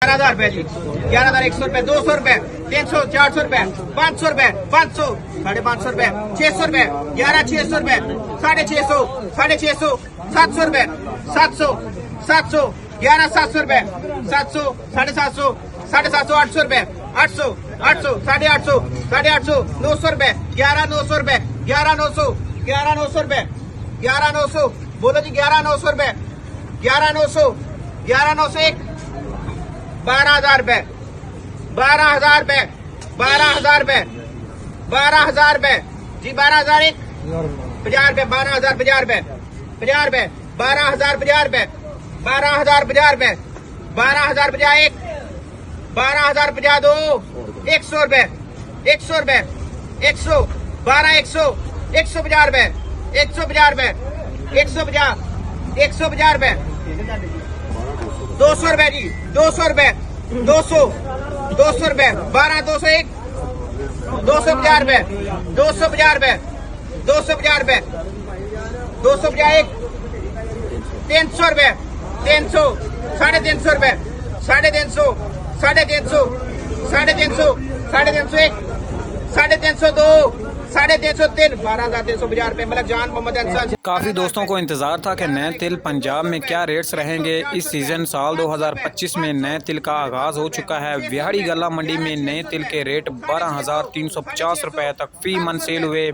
11,000 रुपए जी, 11,100 रुपए, 200 रुपए, 300, 400 रुपए, 500 रुपए, 500, 550 रुपए, 600 रुपए, 11,600 रुपए, 650, 650, 700 रुपए, 700, 700, 11,700 रुपए, 700, 750, 750, 800 रुपए, 800, 800, 850, 850, 900 रुपए, 11,900 रुपए, 11,900, 11,900 रुपए, 11,900, बोलो जी 11,900 रुपए, 11,900, 11,900 एक, 12,000 रुपए, 12,000 रुपए, 12,000 रुपए, 12,000 रुपए जी, 12,000 एक, 50 रुपए, 12,000 50 रुपए, 50 रुपए, 12,000 50 रुपए, 12,000 50 रुपए, 12,000 50 एक, 12,000 50 दो, 100 रुपए, 100 रुपए, 100, 12, 100, 150 रुपए, 150 रुपए, 150, 150 रुपए, 200 रुपए जी, 200 रुपए, 200, 200 रुपए, 12, 200 एक, 250 रुपए, 250 रुपए, 250 रुपए, 250 एक, 300 रुपए, 300, 350 रुपए, 350, 350, 350, 350 एक, 350 दो, 350 तीन, 12,350 रुपए। मतलब जान मोहम्मद अंसार। काफ़ी दोस्तों को इंतज़ार था कि नए तिल पंजाब में क्या रेट्स रहेंगे। इस सीज़न साल 2025 में नए तिल का आगाज़ हो चुका है। विहाड़ी गला मंडी में नए तिल के रेट 12,350 रुपए तक फी मन सेल हुए।